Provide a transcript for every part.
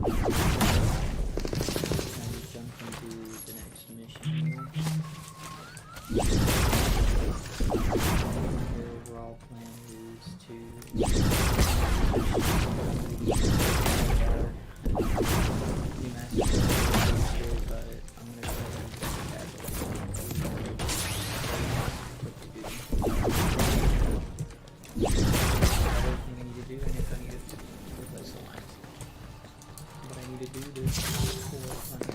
Jump into the next mission here. Your overall plan is to but I'm gonna go ahead and everything I need to do, and if I need to replace the lines. What I need to do to pull up on the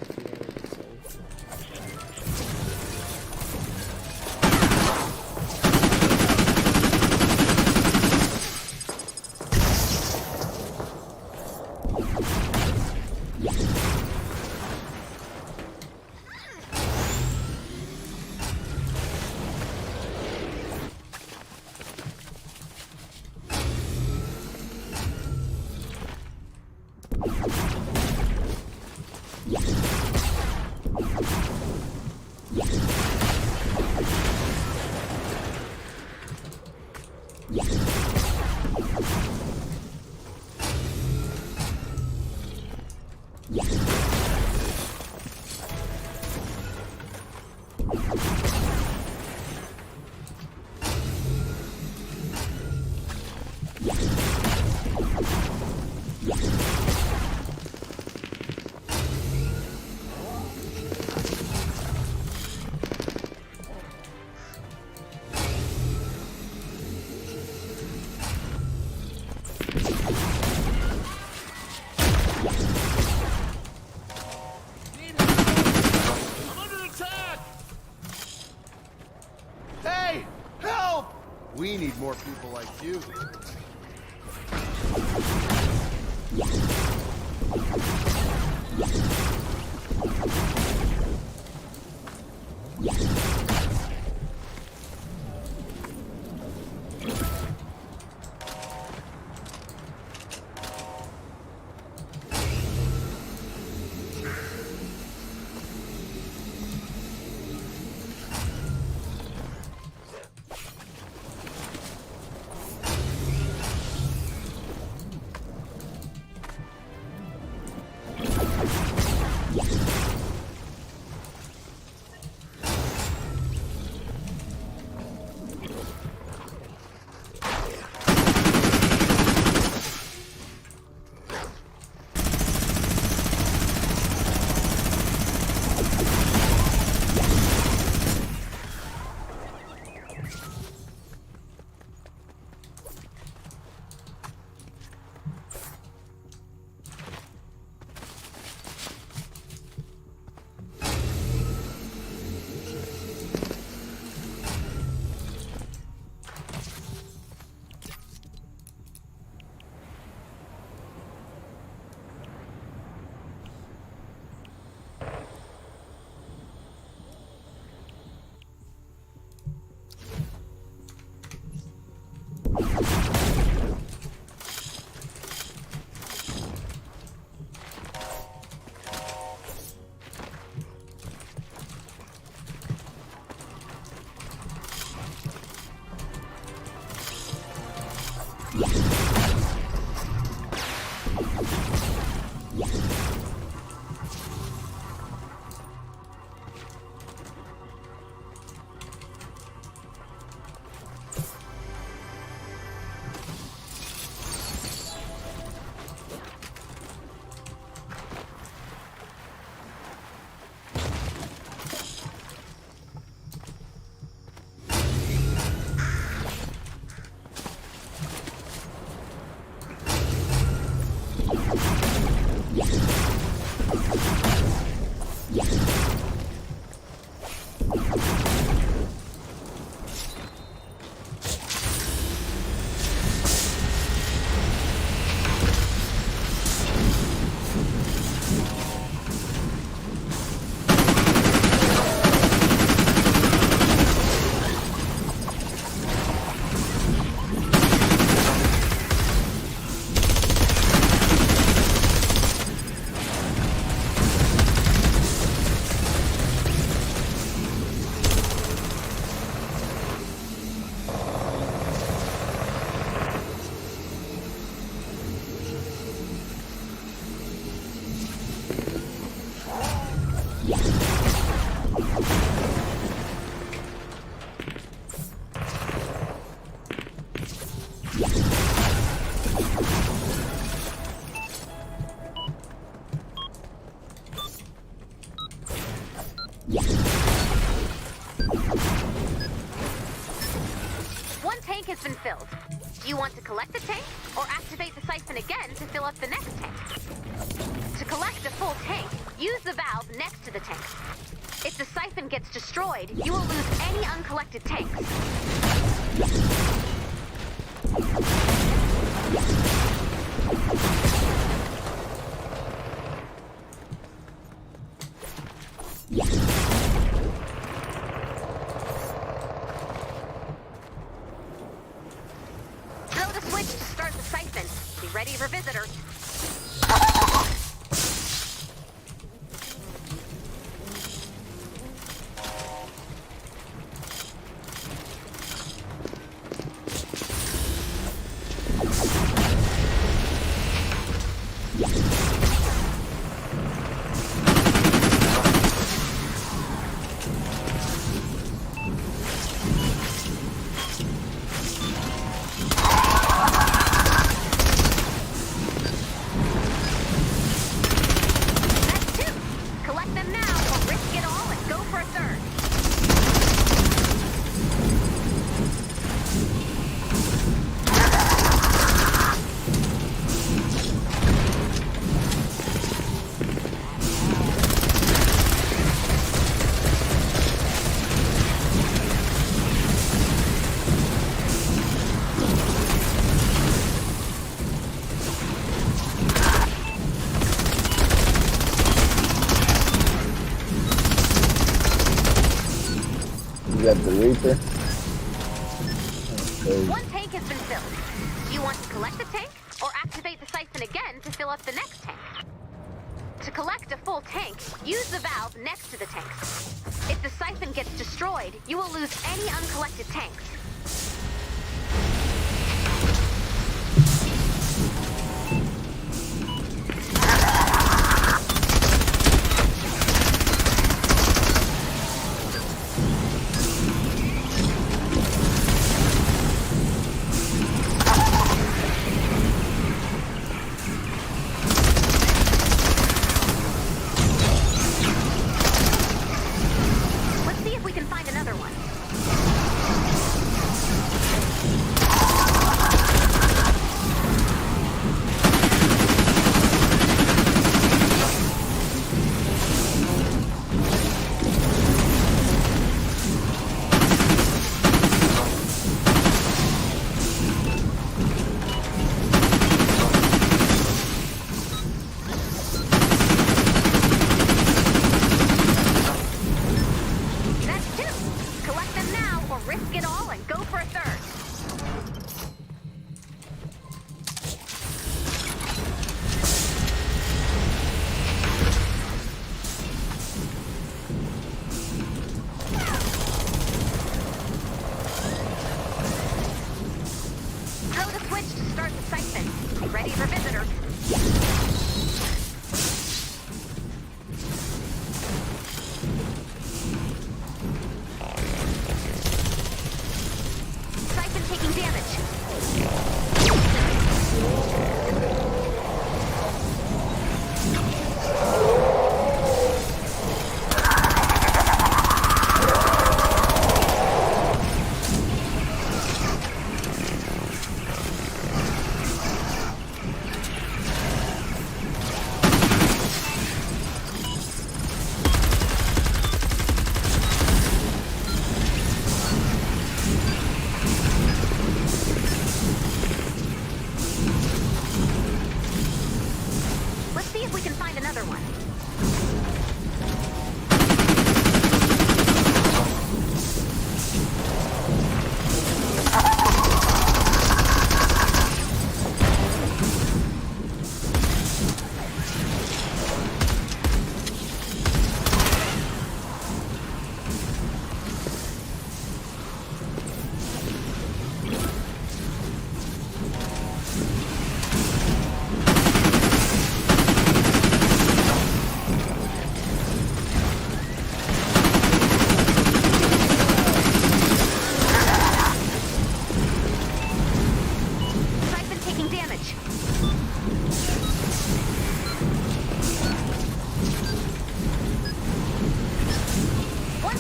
We need more people like you. been filled. Do you want to collect the tank, or activate the siphon again to fill up the next tank? To collect a full tank, use the valve next to the tank. If the siphon gets destroyed, you will lose any uncollected tanks. Throw the switch to start the siphon. Be ready for visitors. Got the Reaper. Okay. One tank has been filled. Do you want to collect the tank, or activate the siphon again to fill up the next tank? To collect a full tank, use the valve next to the tank. If the siphon gets destroyed, you will lose any uncollected tanks. Ready for visitors.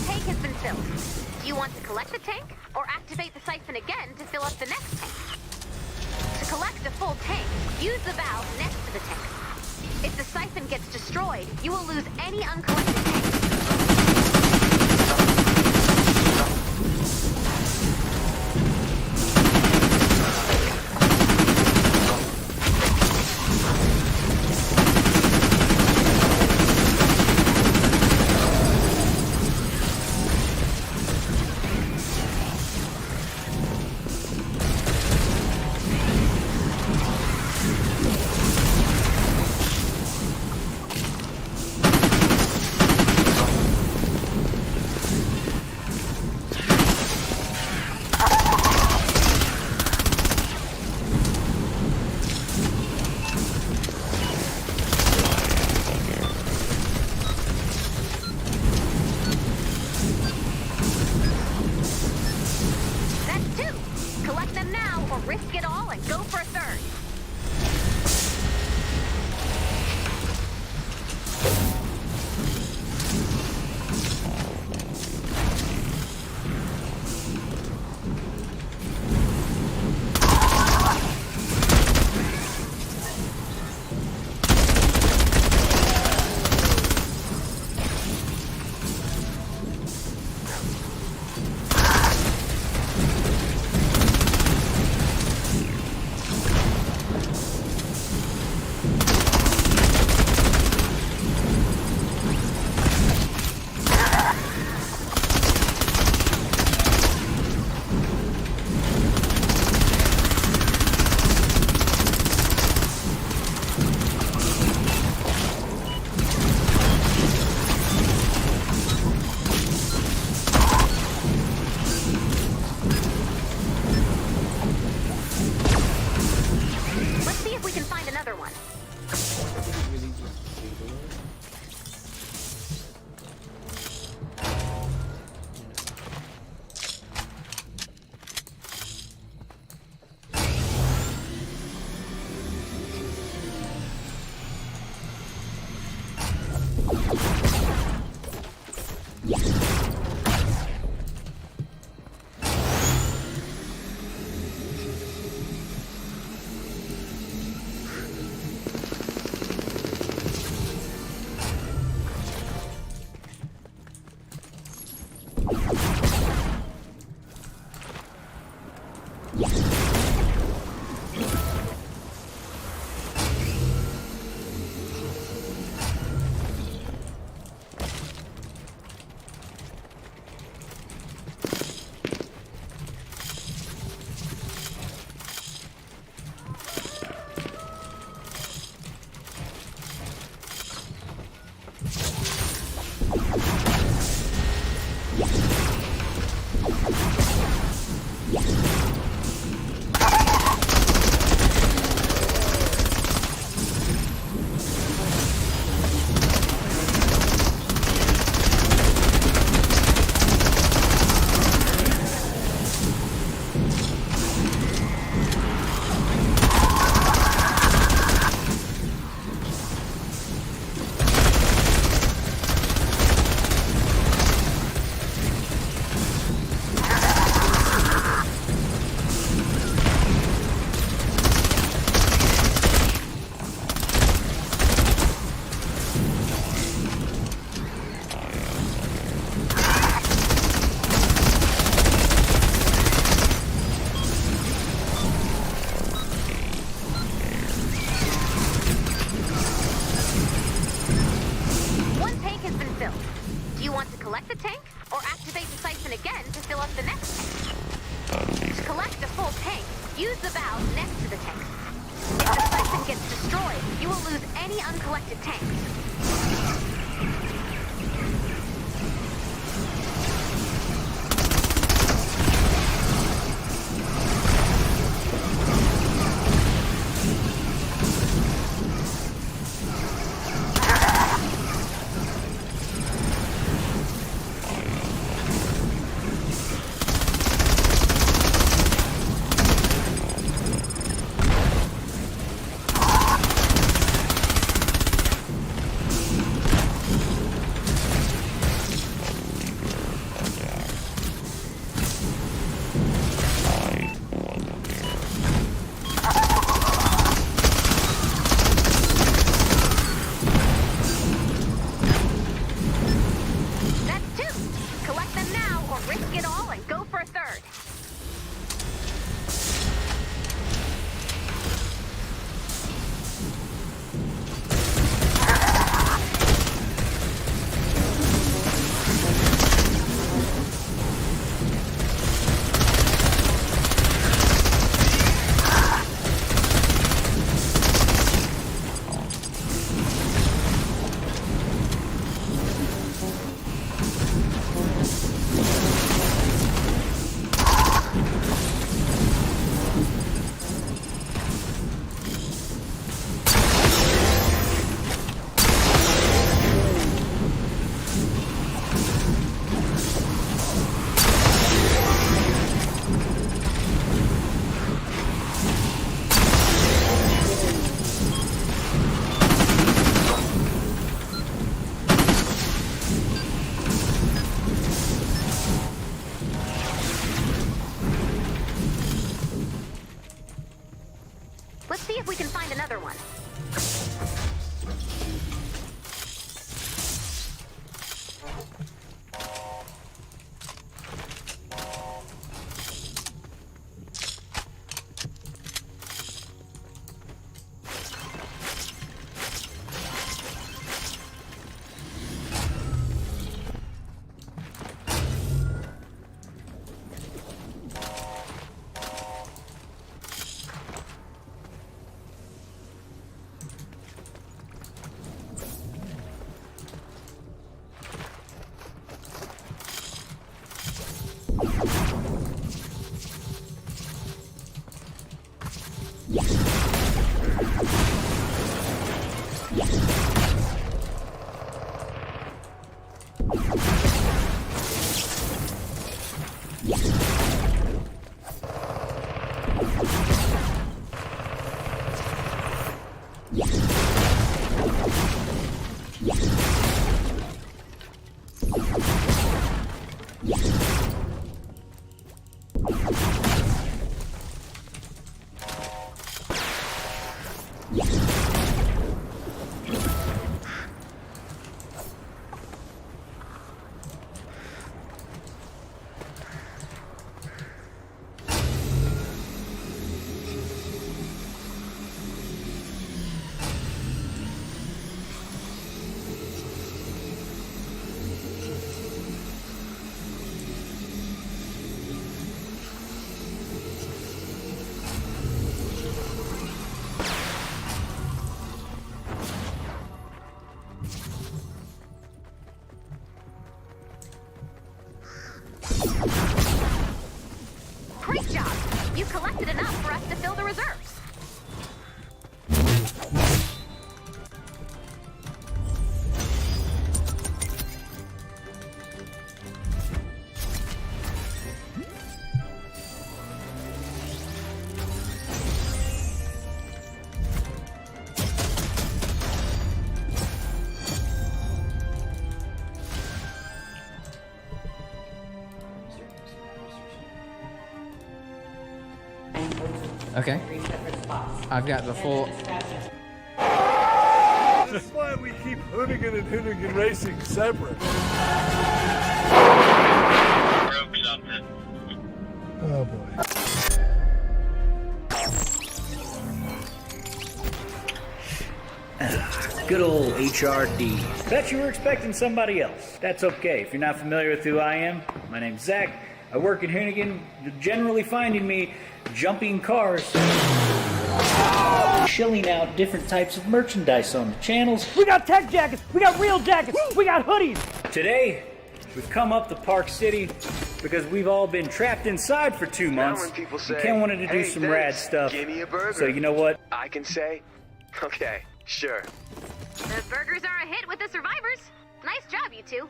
tank has been filled. Do you want to collect the tank, or activate the siphon again to fill up the next tank? To collect a full tank, use the valve next to the tank. If the siphon gets destroyed, you will lose any uncollected tanks. Risk it all and go for a third. Use the valve next to the tank. If the siphon gets destroyed, you will lose any uncollected tanks. take it all and go for a third. Let's see if we can find another one. Great job! You collected enough for us to fill the reserves. Okay. I've got the full. This is why we keep Hoonigan and Hoonigan Racing separate. Broke something. Oh boy. Good old HRD. Bet you were expecting somebody else. That's okay. If you're not familiar with who I am, my name's Zach. I work in Hoonigan. You're generally finding me jumping cars, shilling out different types of merchandise on the channels. We got tech jackets, we got real jackets, we got hoodies. Today, we've come up to Park City because we've all been trapped inside for 2 months. Now when people say, and Ken wanted to do "Hey, some thanks, rad stuff. give me a burger," So you know what? I can say, okay, sure. The burgers are a hit with the survivors. Nice job, you two.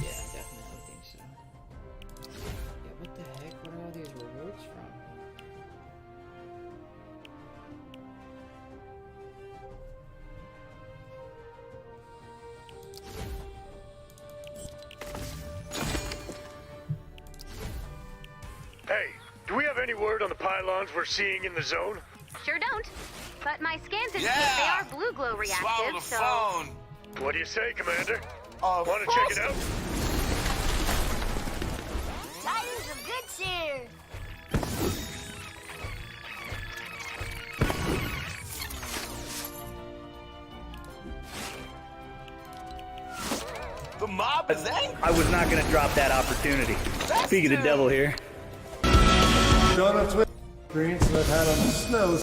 Yeah, definitely think so. Yeah, what the heck? Where are all these rewards from? Hey, do we have any word on the pylons we're seeing in the zone? Sure don't. But my scans indicate they are blue glow reactive, so... phone. What do you say, Commander? Want to check it out? Titans of good cheer. The mob is angry. I was not going to drop that opportunity. Speaking of the devil here. Donuts with experience that I've had on the snow.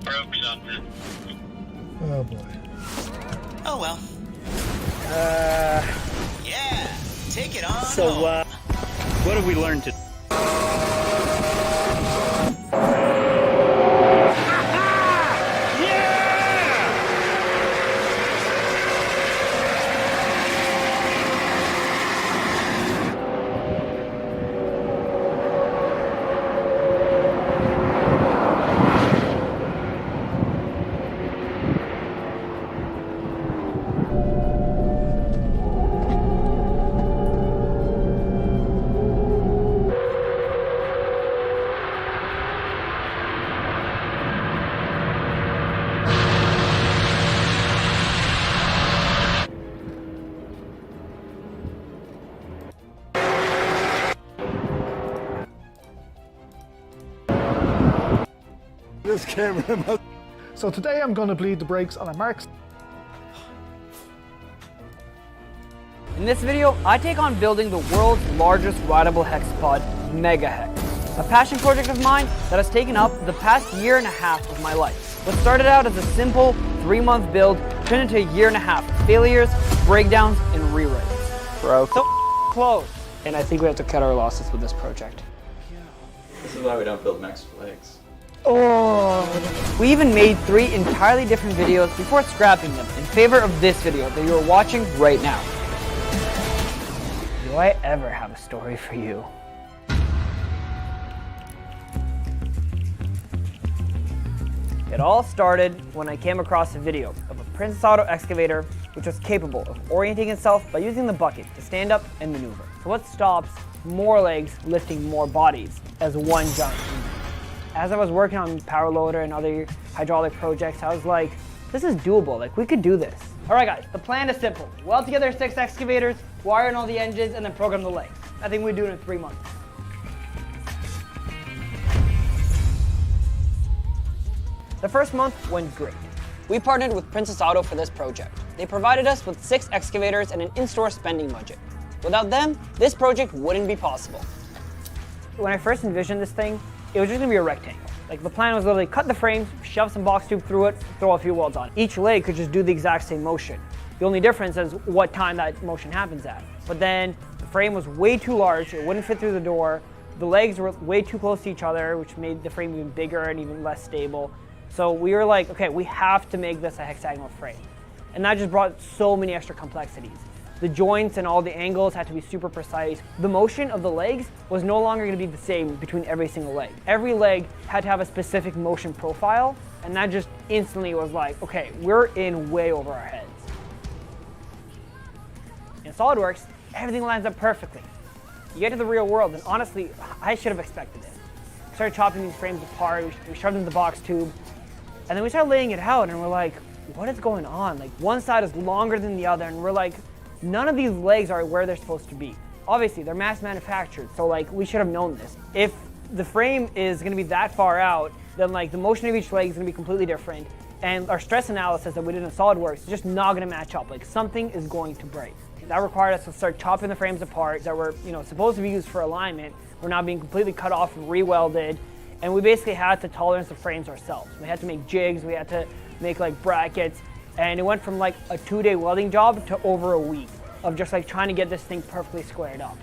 Broke something. Oh boy. Oh well. Yeah, take it on. So, what have we learned today? This camera must... So today I'm going to bleed the brakes on a Mark. In this video, I take on building the world's largest rideable hexapod, Mega Hex. A passion project of mine that has taken up the past year and a half of my life. What started out as a simple 3-month build turned into a year and a half of failures, breakdowns, and rewrites. Broke. So close. And I think we have to cut our losses with this project. This is why we don't build mechs for legs. Oh. We even made 3 entirely different videos before scrapping them in favor of this video that you are watching right now. Do I ever have a story for you? It all started when I came across a video of a Princess Auto excavator which was capable of orienting itself by using the bucket to stand up and maneuver. So what stops more legs lifting more bodies as one giant unit? As I was working on Power Loader and other hydraulic projects, I was like, this is doable, like we could do this. All right guys, the plan is simple. Weld together 6 excavators, wire in all the engines, and then program the legs. I think we do it in 3 months. The first month went great. We partnered with Princess Auto for this project. They provided us with 6 excavators and an in-store spending budget. Without them, this project wouldn't be possible. When I first envisioned this thing, it was just gonna be a rectangle. Like the plan was literally cut the frames, shove some box tube through it, throw a few welds on. Each leg could just do the exact same motion. The only difference is what time that motion happens at. But then the frame was way too large, it wouldn't fit through the door. The legs were way too close to each other, which made the frame even bigger and even less stable. So we were like, okay, we have to make this a hexagonal frame. And that just brought so many extra complexities. The joints and all the angles had to be super precise. The motion of the legs was no longer going to be the same between every single leg. Every leg had to have a specific motion profile, and that just instantly was like, okay, we're in way over our heads. In SolidWorks, everything lines up perfectly. You get to the real world, and honestly, I should have expected it. We started chopping these frames apart, we shoved them in the box tube, and then we started laying it out, and we're like, what is going on? Like, one side is longer than the other, and we're like, none of these legs are where they're supposed to be. Obviously, they're mass manufactured, so like we should have known this. If the frame is gonna be that far out, then like the motion of each leg is gonna be completely different, and our stress analysis that we did in SolidWorks is just not gonna match up. Like something is going to break. That required us to start chopping the frames apart that were, supposed to be used for alignment. We're now being completely cut off and re-welded, and we basically had to tolerance the frames ourselves. We had to make jigs, we had to make like brackets, and it went from like a 2-day welding job to over a week of just like trying to get this thing perfectly squared up.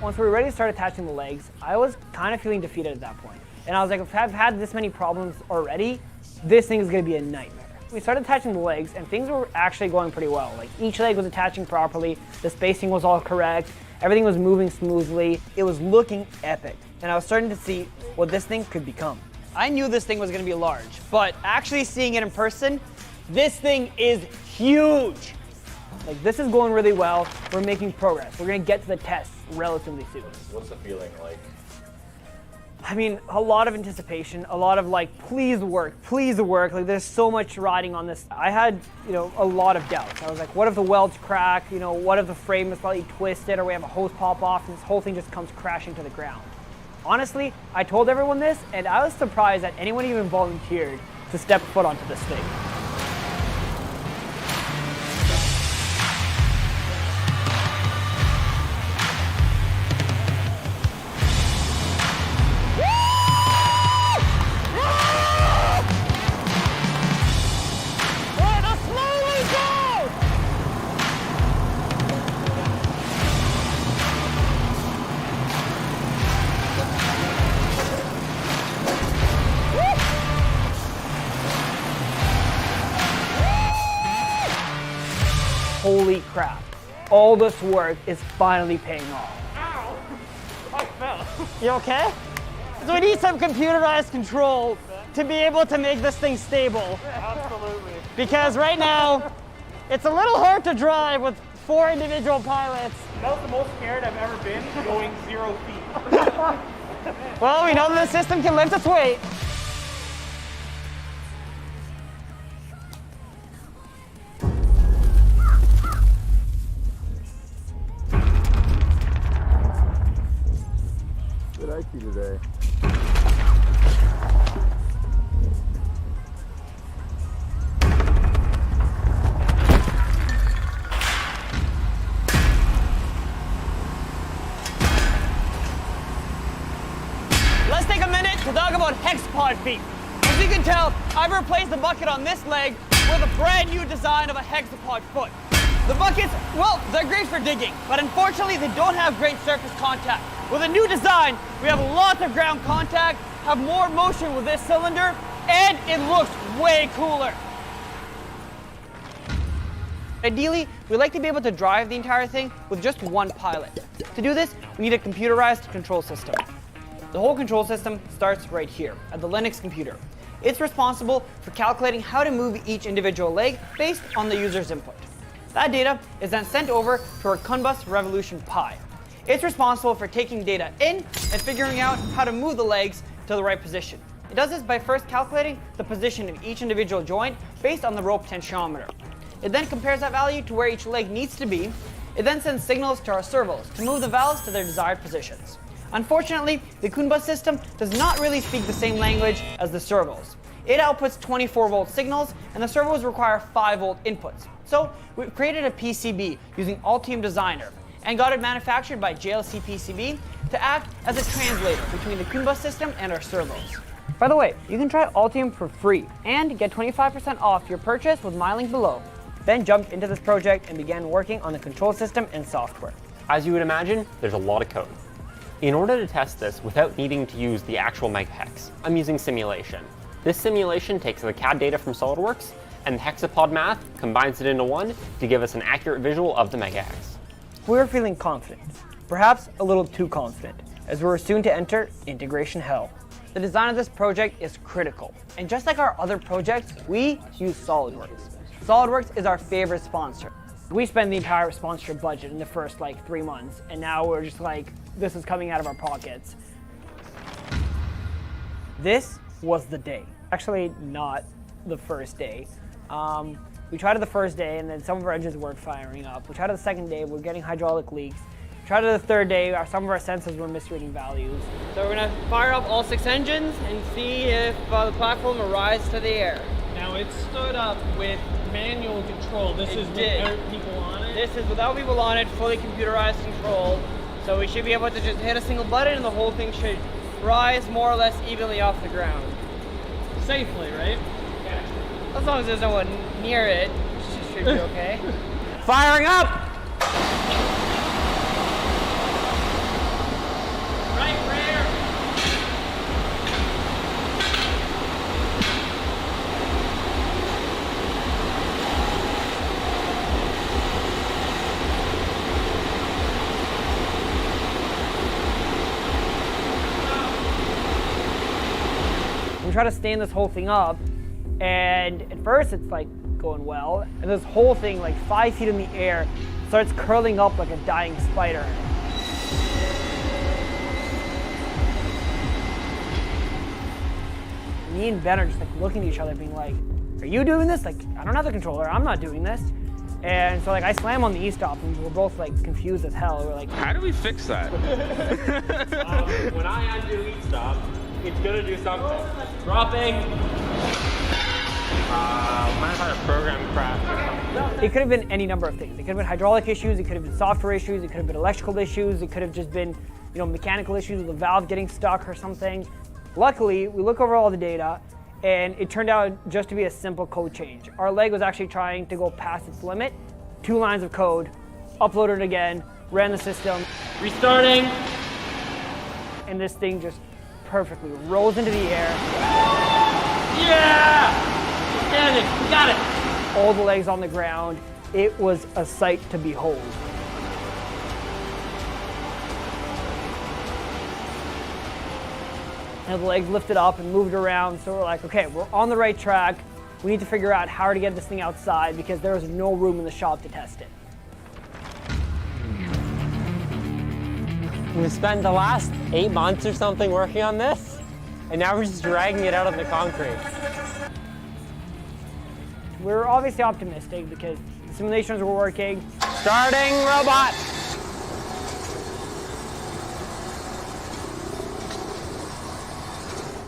Once we were ready to start attaching the legs, I was kind of feeling defeated at that point. And I was like, if I've had this many problems already, this thing is gonna be a nightmare. We started attaching the legs and things were actually going pretty well. Like each leg was attaching properly, the spacing was all correct, everything was moving smoothly, it was looking epic. And I was starting to see what this thing could become. I knew this thing was gonna be large, but actually seeing it in person, This thing is huge. Like, this is going really well. We're making progress. We're gonna get to the test relatively soon. What's the feeling like? I mean, a lot of anticipation, a lot of like, please work. Like, there's so much riding on this. I had, a lot of doubts. I was like, what if the welds crack? What if the frame is slightly twisted, or we have a hose pop off and this whole thing just comes crashing to the ground? Honestly, I told everyone this, and I was surprised that anyone even volunteered to step foot onto this thing. Holy crap. All this work is finally paying off. Ow! I fell. You okay? So we need some computerized control to be able to make this thing stable. Absolutely. Because right now, it's a little hard to drive with 4 individual pilots. That was the most scared I've ever been, going 0 feet. Well, we know that the system can lift its weight. Good IQ today. Let's take a minute to talk about hexapod feet. As you can tell, I've replaced the bucket on this leg with a brand new design of a hexapod foot. The buckets, well, they're great for digging, but unfortunately they don't have great surface contact. With a new design, we have lots of ground contact, have more motion with this cylinder, and it looks way cooler. Ideally, we'd like to be able to drive the entire thing with just one pilot. To do this, we need a computerized control system. The whole control system starts right here, at the Linux computer. It's responsible for calculating how to move each individual leg based on the user's input. That data is then sent over to our CUN bus Revolution Pi. It's responsible for taking data in and figuring out how to move the legs to the right position. It does this by first calculating the position of each individual joint based on the roll potentiometer. It then compares that value to where each leg needs to be. It then sends signals to our servos to move the valves to their desired positions. Unfortunately, the CUN bus system does not really speak the same language as the servos. It outputs 24-volt signals, and the servos require 5-volt inputs. So we've created a PCB using Altium Designer and got it manufactured by JLC PCB to act as a translator between the CUN bus system and our servos. By the way, you can try Altium for free and get 25% off your purchase with my link below. Then jumped into this project and began working on the control system and software. As you would imagine, there's a lot of code. In order to test this without needing to use the actual megahex, I'm using simulation. This simulation takes the CAD data from SolidWorks and the hexapod math combines it into one to give us an accurate visual of the megahex. We were feeling confident, perhaps a little too confident, as we were soon to enter integration hell. The design of this project is critical, and just like our other projects, we use SolidWorks. SolidWorks is our favorite sponsor. We spend the entire sponsorship budget in the first 3 months, and now we're just like, this is coming out of our pockets. This was the day. Actually, not the first day. We tried it the first day, and then some of our engines weren't firing up. We tried it the second day, we're getting hydraulic leaks. Tried it the third day, some of our sensors were misreading values. So we're gonna fire up all 6 engines and see if the platform will rise to the air. Now it stood up with manual control. This is without people on it? This is without people on it, fully computerized control. So we should be able to just hit a single button and the whole thing should rise more or less evenly off the ground. Safely, right? Yeah. As long as there's no one near it, it should be okay. Firing up! Right rear! We try to stand this whole thing up, and at first it's like going well. And this whole thing, like 5 feet in the air, starts curling up like a dying spider. Me and Ben are just like looking at each other being like, are you doing this? Like, I don't have the controller, I'm not doing this. And so like I slam on the E-stop and we're both like confused as hell. We're like, how do we fix that? When I undo E-stop, it's gonna do something. Dropping. Might have had a program crash or something. It could have been any number of things. It could have been hydraulic issues, it could have been software issues, it could have been electrical issues, it could have just been, you know, mechanical issues with the valve getting stuck or something. Luckily, we look over all the data and it turned out just to be a simple code change. Our leg was actually trying to go past its limit. 2 lines of code, uploaded it again, ran the system. Restarting. And this thing just perfectly rose into the air. Yeah! Standing, we got it. All the legs on the ground. It was a sight to behold. And the legs lifted up and moved around, so we're like, okay, we're on the right track. We need to figure out how to get this thing outside because there was no room in the shop to test it. We spent the last 8 months or something working on this, and now we're just dragging it out of the concrete. We're obviously optimistic because the simulations were working. Starting robot!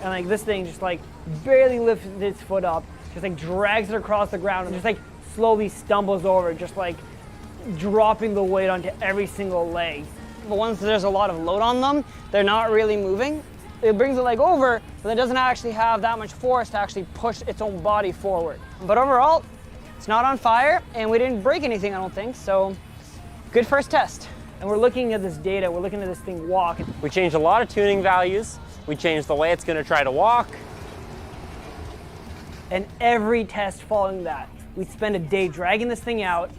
And like this thing just like barely lifts its foot up, just like drags it across the ground and just like slowly stumbles over, just like dropping the weight onto every single leg. But once there's a lot of load on them, they're not really moving. It brings the leg over, but it doesn't actually have that much force to actually push its own body forward. But overall, it's not on fire, and we didn't break anything, I don't think, so good first test. And we're looking at this data, we're looking at this thing walk. We changed a lot of tuning values. We changed the way it's gonna try to walk. And every test following that, we'd spend a day dragging this thing out.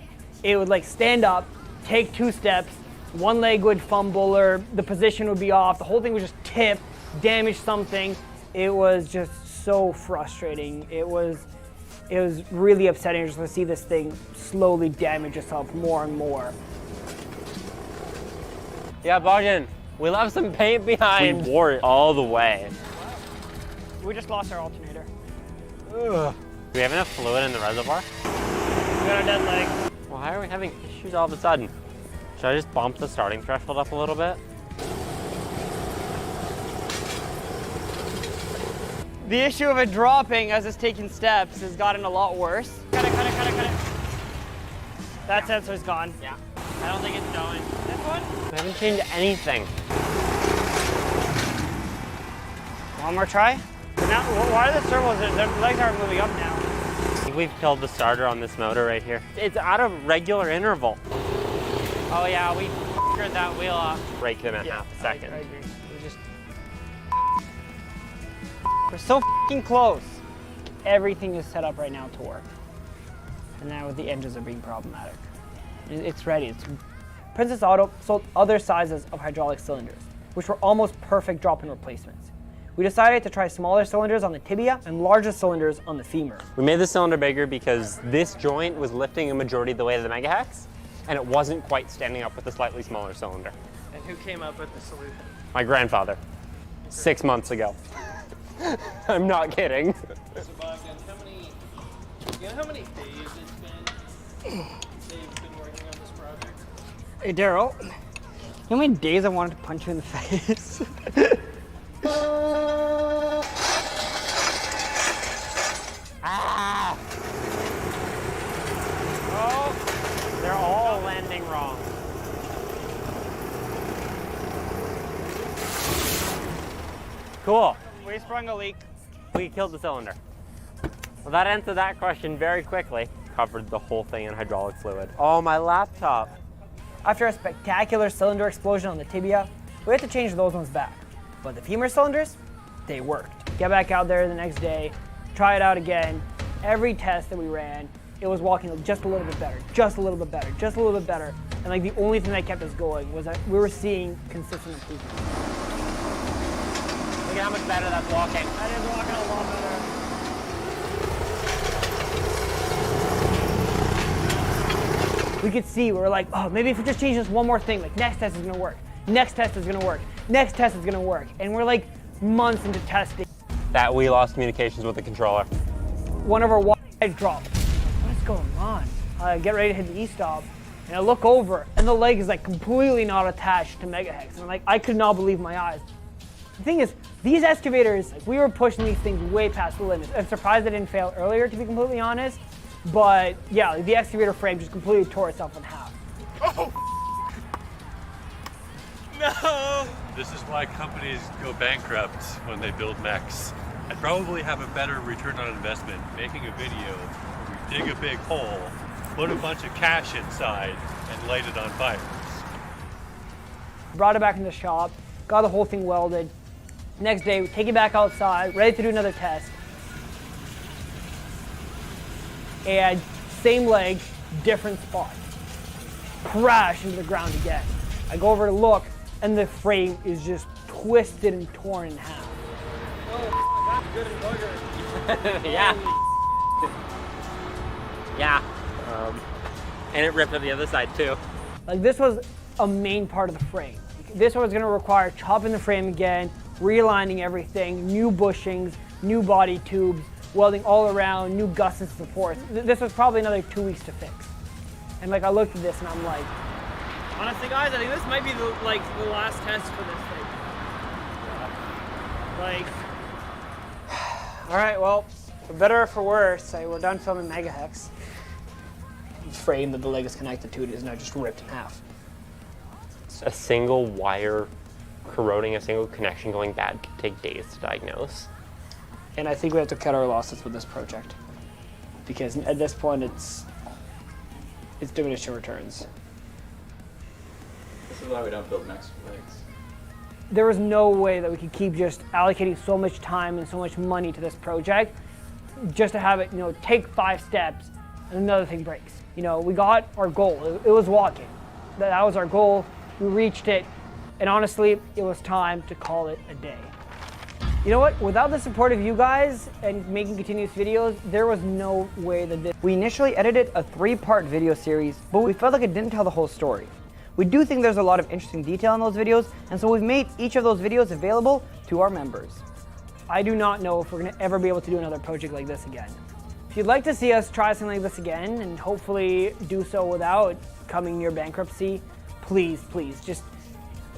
It would like stand up, take 2 steps, one leg would fumble or the position would be off. The whole thing would just tip, damage something. It was just so frustrating. It was really upsetting just to see this thing slowly damage itself more and more. Yeah, Bogdan, we left some paint behind. We wore it all the way. We just lost our alternator. Ugh. Do we have enough fluid in the reservoir? We got our dead leg. Well, how are we having issues all of a sudden? Should I just bump the starting threshold up a little bit? The issue of it dropping as it's taking steps has gotten a lot worse. Cut it. That sensor's gone. Yeah. I don't think it's going. This one? We haven't changed anything. One more try? Now, why are the servos, their legs aren't moving up now? I think we've killed the starter on this motor right here. It's at a regular interval. Oh yeah, we f***ed that wheel off. Break them in half a second. I agree. We're so f***ing close. Everything is set up right now to work. And now the engines are being problematic. It's ready. Princess Auto sold other sizes of hydraulic cylinders, which were almost perfect drop-in replacements. We decided to try smaller cylinders on the tibia and larger cylinders on the femur. We made the cylinder bigger because this joint was lifting a majority of the weight of the megahex, and it wasn't quite standing up with a slightly smaller cylinder. And who came up with the solution? My grandfather, 6 months ago. I'm not kidding. So Bogdan, you know how many days it's been they've been working on this project? Hey Daryl, you know how many days I wanted to punch you in the face? Ah! Oh, they're all landing wrong. Cool. We sprung a leak. We killed the cylinder. Well, that answered that question very quickly. Covered the whole thing in hydraulic fluid. Oh, my laptop. After a spectacular cylinder explosion on the tibia, we had to change those ones back. But the femur cylinders, they worked. Get back out there the next day, try it out again. Every test that we ran, it was walking just a little bit better, just a little bit better, just a little bit better. And like the only thing that kept us going was that we were seeing consistent improvement. Look at how much better that's walking. That is walking a lot better. we could see, we were like, oh, maybe if we just change this one more thing, like next test is gonna work, next test is gonna work, next test is gonna work. And we're like months into testing. That we lost communications with the controller. One of our wires dropped. What is going on? I get ready to hit the E-stop, and I look over, and the leg is like completely not attached to Megahex. And like, I could not believe my eyes. The thing is, these excavators, like, we were pushing these things way past the limits. I'm surprised they didn't fail earlier, to be completely honest. But yeah, the excavator frame just completely tore itself in half. Oh! No! This is why companies go bankrupt when they build mechs. I'd probably have a better return on investment making a video where we dig a big hole, put a bunch of cash inside, and light it on fire. Brought it back in the shop, got the whole thing welded. Next day, we take it back outside, ready to do another test. And same leg, different spot. Crash into the ground again. I go over to look, and the frame is just twisted and torn in half. Oh, that's good and bugger. Yeah. Yeah. And it ripped on the other side too. Like, this was a main part of the frame. This was gonna require chopping the frame again, realigning everything, new bushings, new body tubes, welding all around, new gussets and supports. This was probably another 2 weeks to fix. And like, I looked at this and I'm like, honestly, guys, I think this might be the last test for this thing. Like, all right, well, for better or for worse, we're done filming Megahex. The frame that the leg is connected to is now just ripped in half. A single wire corroding, a single connection going bad could take days to diagnose. And I think we have to cut our losses with this project, because at this point it's diminishing returns. This is why we don't build mechs for legs. there was no way that we could keep just allocating so much time and so much money to this project just to have it, take 5 steps and another thing breaks. We got our goal. It was walking. That was our goal. We reached it. And honestly, it was time to call it a day. You know what? Without the support of you guys and making continuous videos, there was no way that this... We initially edited a 3-part video series, but we felt like it didn't tell the whole story. We do think there's a lot of interesting detail in those videos, and so we've made each of those videos available to our members. I do not know if we're going to ever be able to do another project like this again. If you'd like to see us try something like this again, and hopefully do so without coming near bankruptcy, please, just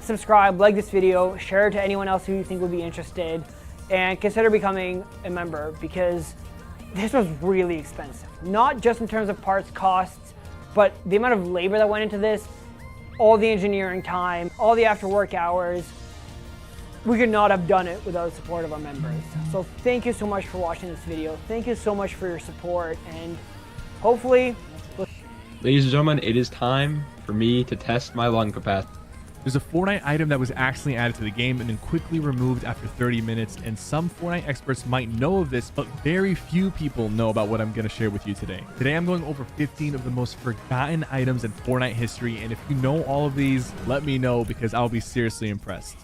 subscribe, like this video, share it to anyone else who you think would be interested, and consider becoming a member, because this was really expensive. Not just in terms of parts costs, but the amount of labor that went into this, all the engineering time, all the after work hours. We could not have done it without the support of our members. So thank you so much for watching this video. Thank you so much for your support, and hopefully... Ladies and gentlemen, it is time for me to test my lung capacity. There's a Fortnite item that was accidentally added to the game and then quickly removed after 30 minutes, and some Fortnite experts might know of this, but very few people know about what I'm going to share with you today. Today I'm going over 15 of the most forgotten items in Fortnite history, and if you know all of these, let me know, because I'll be seriously impressed.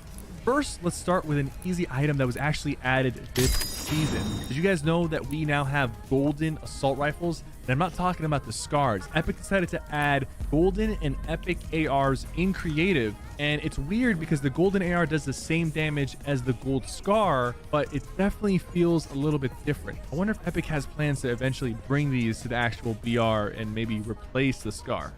First, let's start with an easy item that was actually added this season. Did you guys know that we now have golden assault rifles? And I'm not talking about the scars. Epic decided to add golden and epic ARs in creative, and it's weird because the golden AR does the same damage as the gold scar, but it definitely feels a little bit different. I wonder if Epic has plans to eventually bring these to the actual BR and maybe replace the scar.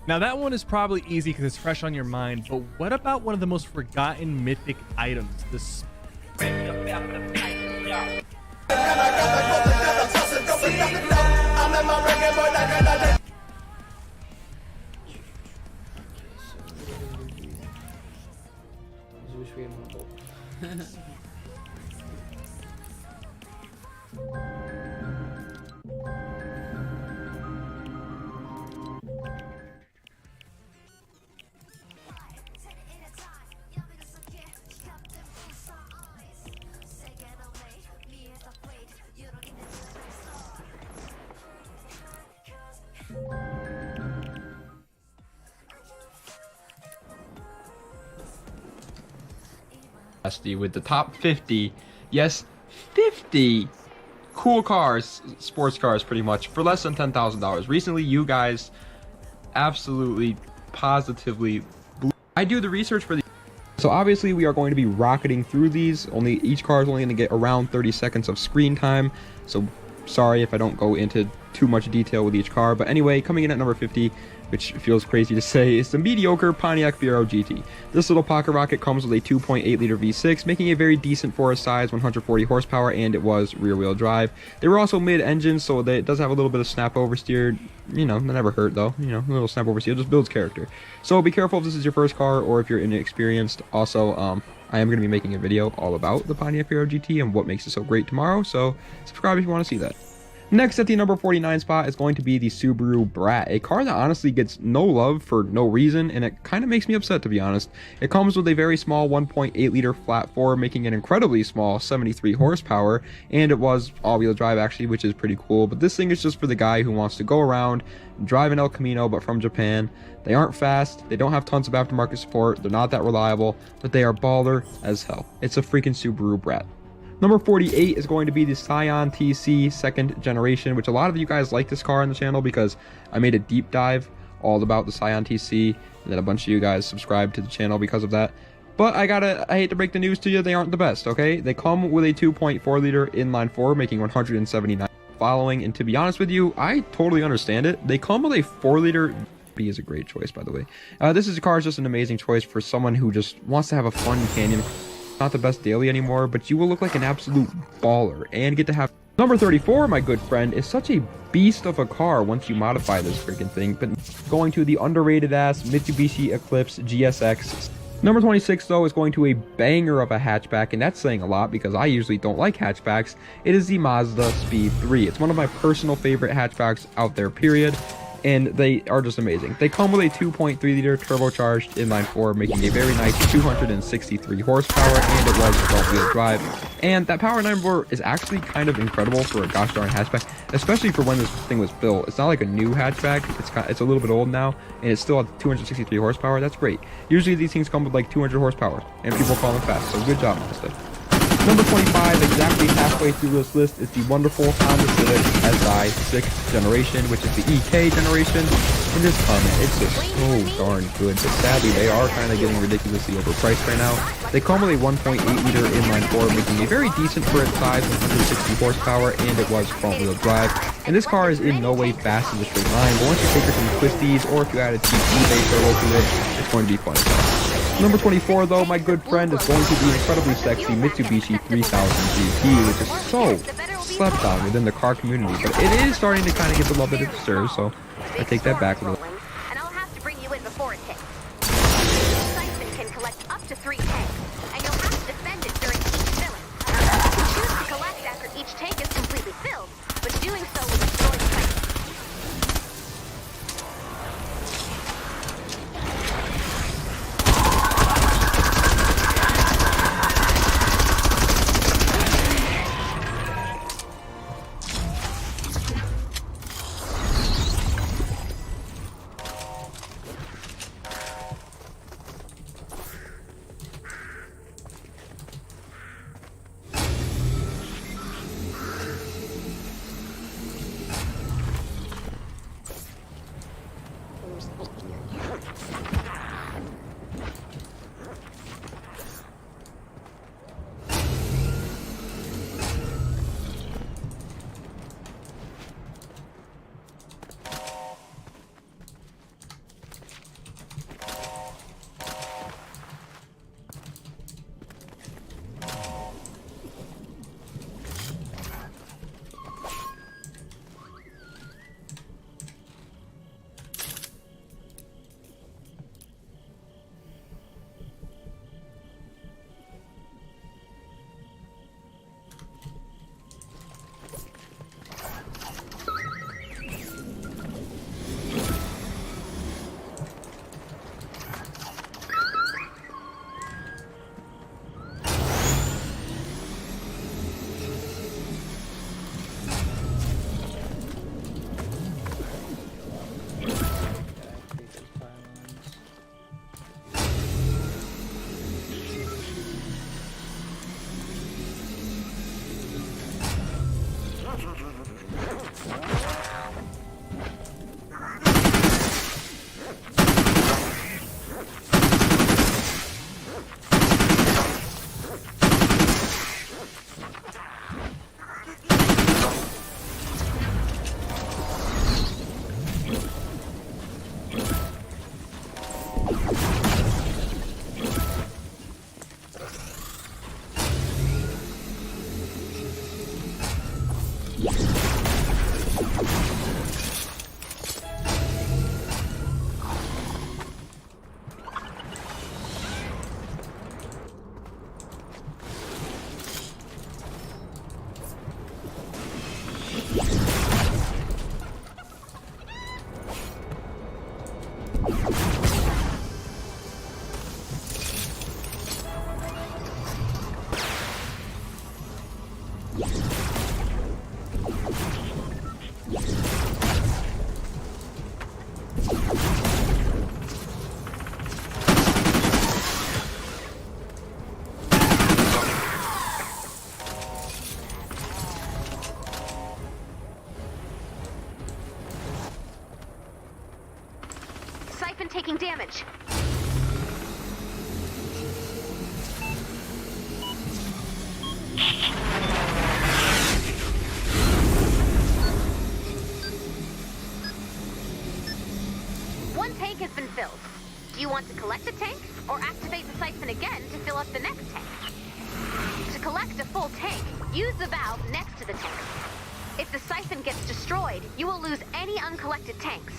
Now that one is probably easy because it's fresh on your mind, but what about one of the most forgotten mythic items, the with the top 50, yes, 50 cool cars, sports cars pretty much, for less than $10,000. Recently, you guys absolutely, positively blue. I do the research for the. So obviously we are going to be rocketing through these. Each car is only going to get around 30 seconds of screen time. So sorry if I don't go into too much detail with each car. But anyway, coming in at number 50, which feels crazy to say, is the mediocre Pontiac Fiero GT. This little pocket rocket comes with a 2.8 liter V6, making it very decent for a size, 140 horsepower, and it was rear wheel drive. They were also mid-engine, so it does have a little bit of snap oversteer. You know, that never hurt though. You know, a little snap oversteer just builds character. So be careful if this is your first car or if you're inexperienced. Also, I am going to be making a video all about the Pontiac Fiero GT and what makes it so great tomorrow, so subscribe if you want to see that. Next at the number 49 spot is going to be the Subaru Brat, a car that honestly gets no love for no reason, and it kind of makes me upset, to be honest. It comes with a very small 1.8 liter flat 4, making an incredibly small 73 horsepower, and it was all-wheel drive actually, which is pretty cool. But this thing is just for the guy who wants to go around, drive an El Camino, but from Japan. They aren't fast, they don't have tons of aftermarket support, they're not that reliable, but they are baller as hell. It's a freaking Subaru Brat. Number 48 is going to be the Scion TC 2nd generation, which a lot of you guys like this car on the channel because I made a deep dive all about the Scion TC, and then a bunch of you guys subscribed to the channel because of that. But I hate to break the news to you, they aren't the best, okay? They come with a 2.4 liter inline 4, making 179 following, and to be honest with you, I totally understand it. They come with a 4 liter. B is a great choice, by the way. This car is just an amazing choice for someone who just wants to have a fun canyon. Not the best daily anymore, but you will look like an absolute baller and get to have. Number 34, my good friend, is such a beast of a car once you modify this freaking thing. But going to the underrated ass Mitsubishi Eclipse GSX. Number 26 though is going to a banger of a hatchback, and that's saying a lot because I usually don't like hatchbacks. It is the Mazda Speed 3. It's one of my personal favorite hatchbacks out there, period. And they are just amazing. They come with a 2.3 liter turbocharged inline 4, making a very nice 263 horsepower, and it was front-wheel drive. And that power number is actually kind of incredible for a gosh darn hatchback, especially for when this thing was built. It's not like a new hatchback. It's a little bit old now, and it's still at 263 horsepower. That's great. Usually these things come with like 200 horsepower, and people call them fast. So good job, Mazda. Number 25, exactly halfway through this list, is the wonderful Honda Civic Si 6th generation, which is the EK generation. And this car, man, it's just so darn good. But sadly, they are kind of getting ridiculously overpriced right now. They come with a 1.8 liter inline 4, making a very decent for its size, 160 horsepower, and it was front-wheel drive. And this car is in no way fast in a straight line, but once you take her some twisties, or if you add a TT-based turbo to it, it's going to be fun. Number 24, though, my good friend, is going to be incredibly sexy Mitsubishi 3000 GT, which is so slept on within the car community, but it is starting to kind of get the love that it deserves, so I take that back a little. And I'll have to bring you in before it hits. The siphon can collect up to 3 tanks, and you'll have to defend it during each filling. You can choose to collect after each tank is completely filled, but doing so will destroy the siphon. Siphon taking damage. One tank has been filled. Do you want to collect the tank, or activate the siphon again to fill up the next tank? To collect a full tank, use the valve next to the tank. If the siphon gets destroyed, you will lose any uncollected tanks.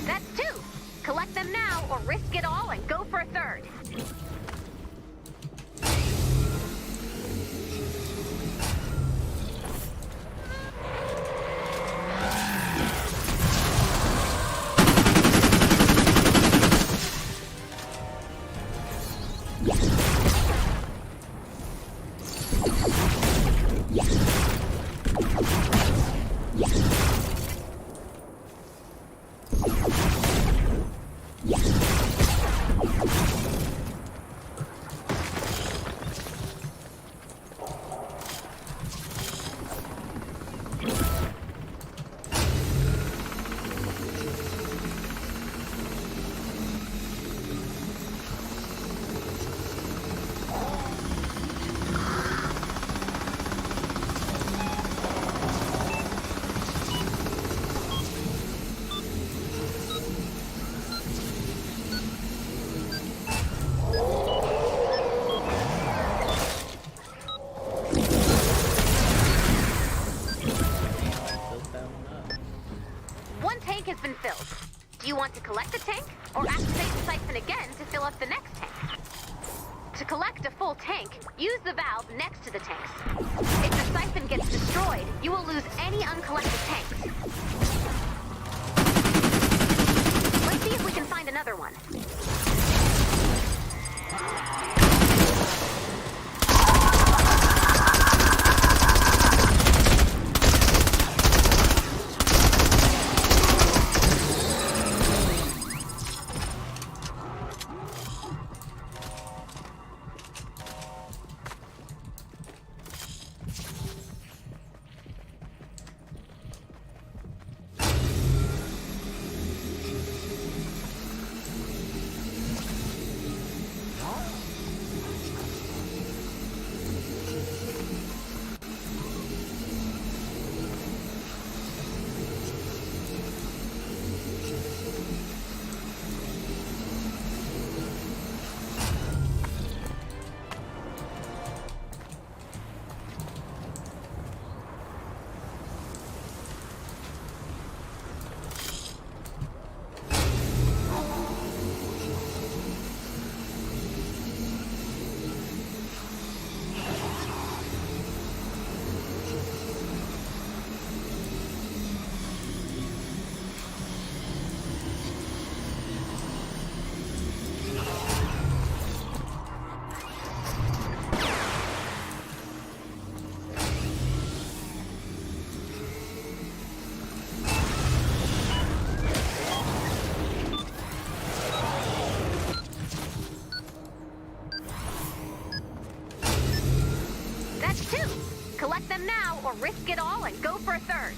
That's two. Collect them now or risk it all and go for a third. One tank has been filled. Do you want to collect the tank, or activate the siphon again to fill up the next tank? To collect a full tank, use the valve next to the tanks. If the siphon gets destroyed, you will lose any uncollected tanks. Let's see if we can find another one. That's 2. Collect them now or risk it all and go for a third.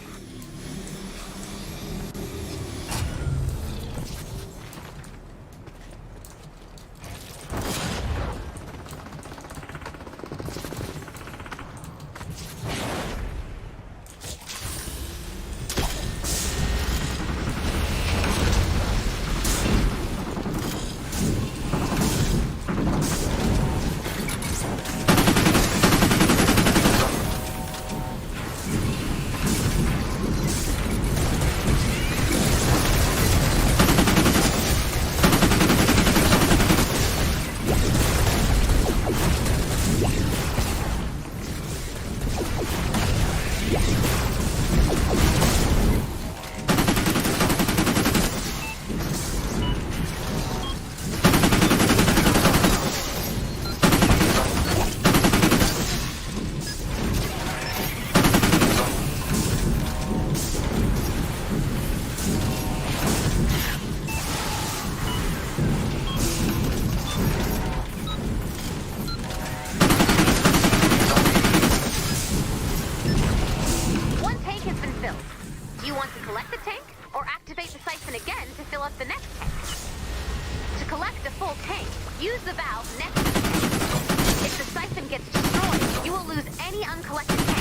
Use the valve next to the tank. If the siphon gets destroyed, you will lose any uncollected tanks.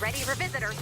Ready for visitors.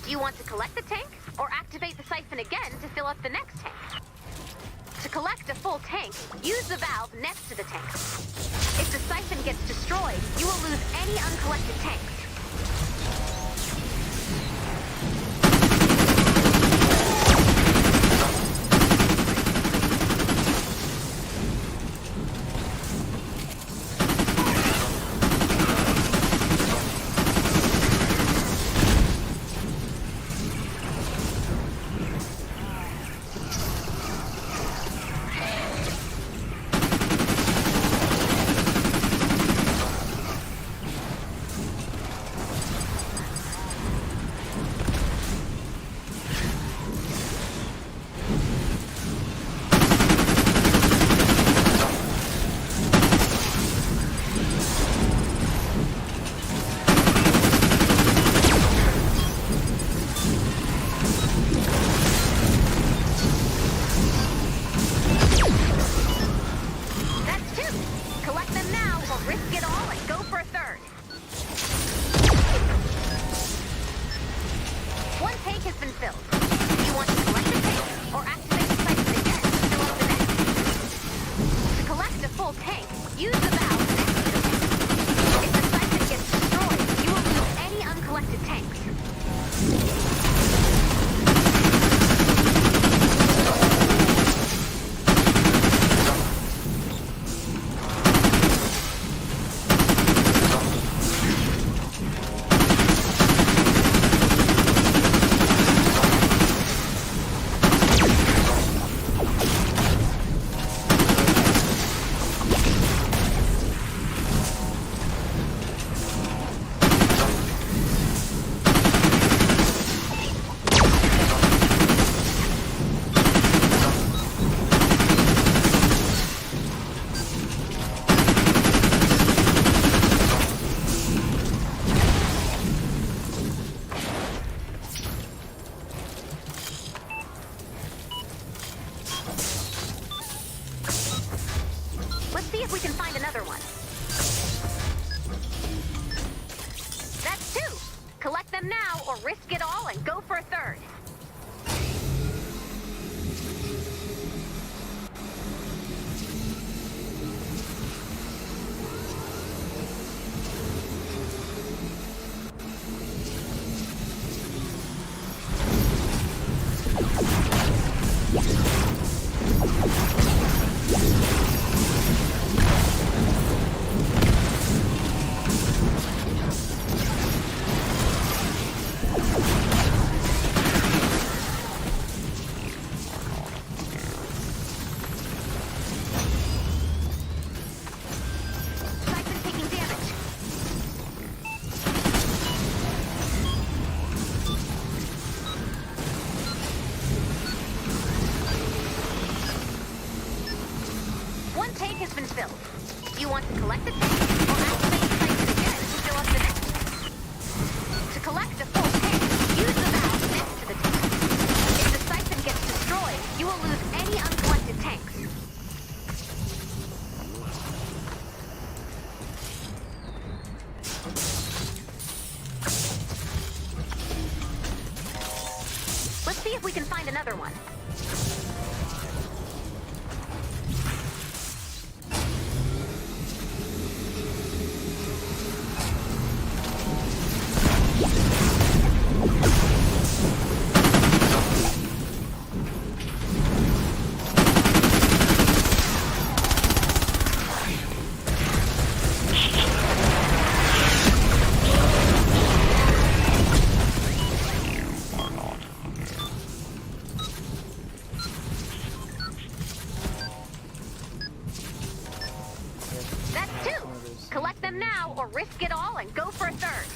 Do you want to collect the tank, or activate the siphon again to fill up the next tank? To collect a full tank, use the valve next to the tank. If the siphon gets destroyed, you will lose any uncollected tanks. full tank, use the valve next to the tank. If the siphon gets destroyed, you will lose any uncollected tanks. Let's see if we can find another one. That's two. Collect them now or risk it all and go for a third. One tank has been filled. Do you want to collect the tank or activate the siphon again to fill up the next tank? To collect a full tank, use the valve next to the tank. If the siphon gets destroyed, you will lose any uncollected tanks. Let's see if we can find another one. That's two. Collect them now or risk it all and go for a third.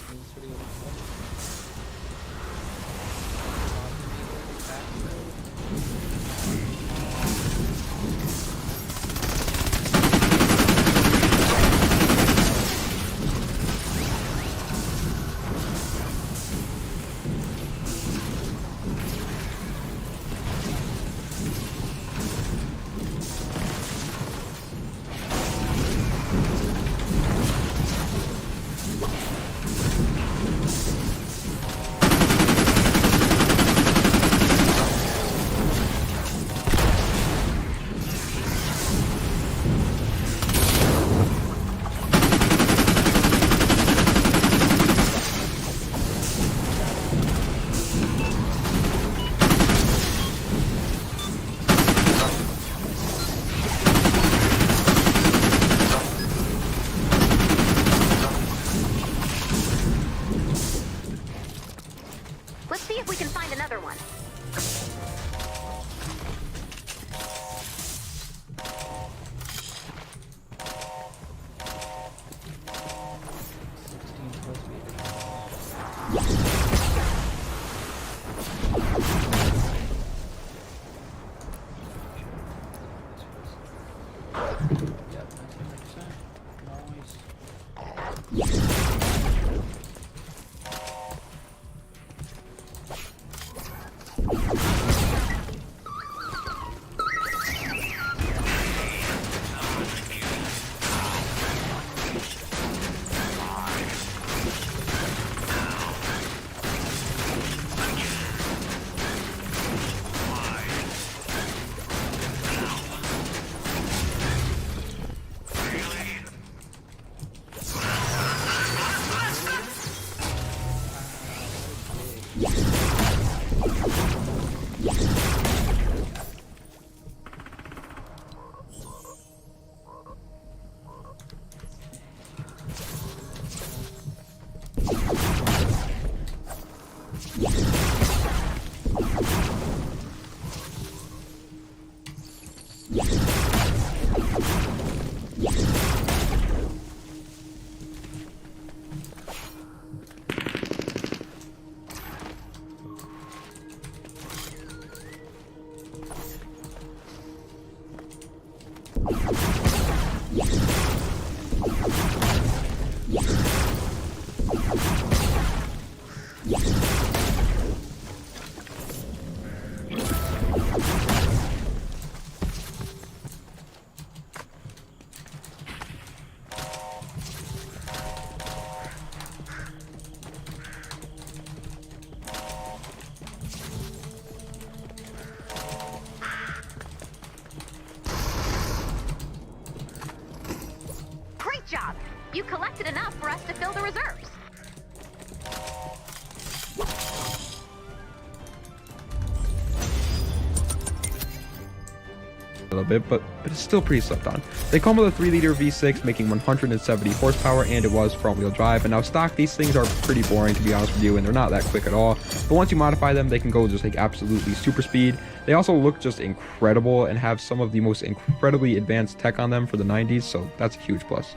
Great job! You collected enough for us to fill the reserves. A little bit, but it's still pretty slept on. They come with a 3-liter V6 making 170 horsepower, and it was front-wheel drive. And now stock, these things are pretty boring to be honest with you, and they're not that quick at all. But once you modify them, they can go just like absolutely super speed. They also look just incredible and have some of the most incredibly advanced tech on them for the 90s, so that's a huge plus.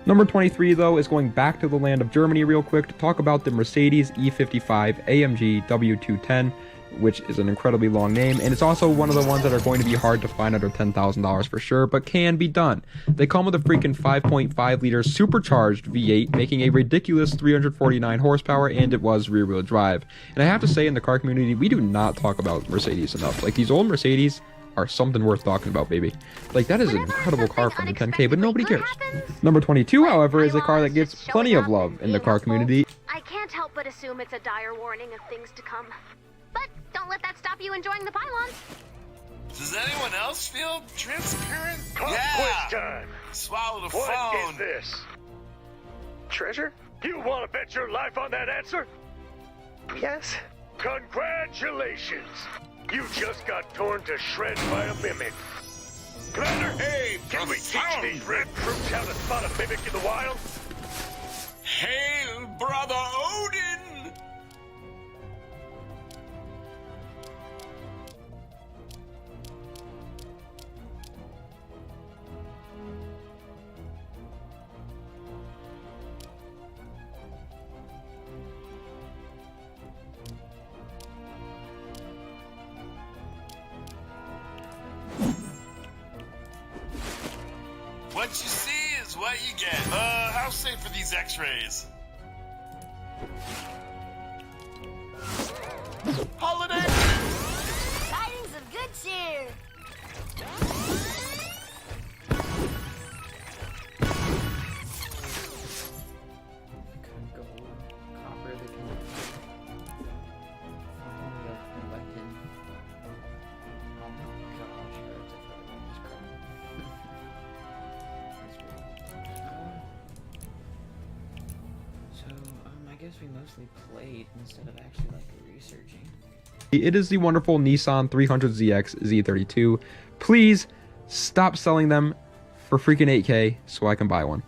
Number 23 though is going back to the land of Germany real quick to talk about the Mercedes E55 AMG W210, which is an incredibly long name, and it's also one of the ones that are going to be hard to find under $10,000 for sure, but can be done. They come with a freaking 5.5 liter supercharged V8, making a ridiculous 349 horsepower, and it was rear wheel drive. And I have to say, in the car community, we do not talk about Mercedes enough. Like, these old Mercedes are something worth talking about, baby. Like, that is an incredible car from the 10K, but nobody cares. Number 22, however, is a car that gets plenty of love in the car community. I can't help but assume it's a dire warning of things to come. But don't let that stop you enjoying the pylons. Does anyone else feel transparent? Pop quiz time. Swallow the phone. What is this? Treasure? You want to bet your life on that answer? Yes. Congratulations. You just got torn to shreds by a mimic. Commander, hey, can we teach these red troops how to spot a mimic in the wild? Hail, brother Odin! What you see is what you get. How safe are these x-rays? Holiday! Tidings of good cheer. Gold, copper, they can finally have collected. Oh my gosh, that's a I guess we mostly played instead of actually like researching. It is the wonderful Nissan 300ZX Z32. Please stop selling them for freaking 8K so I can buy one.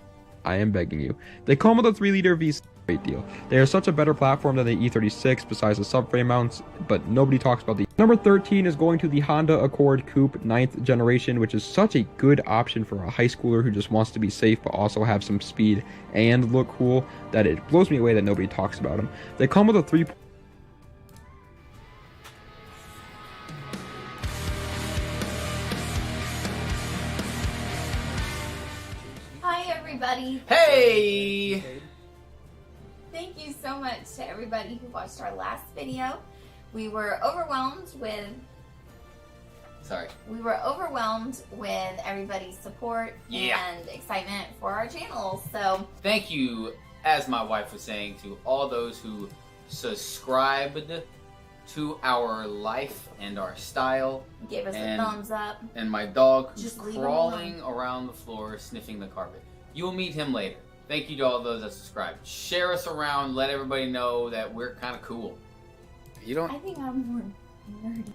I am begging you. They come with a 3-liter V6. Great deal. They are such a better platform than the E36 besides the subframe mounts, but nobody talks about the. Number 13 is going to the Honda Accord Coupe 9th generation, which is such a good option for a high schooler who just wants to be safe but also have some speed and look cool, that it blows me away that nobody talks about them. They come with a 3. Hi everybody. Hey! Thank you so much to everybody who watched our last video. We were overwhelmed with everybody's support and excitement for our channel. So thank you, as my wife was saying, to all those who subscribed to our life and our style. Give us a thumbs up. And my dog who's Just leave crawling around the floor sniffing the carpet. You will meet him later. Thank you to all those that subscribed. Share us around, let everybody know that we're kind of cool. I think I'm more nerdy.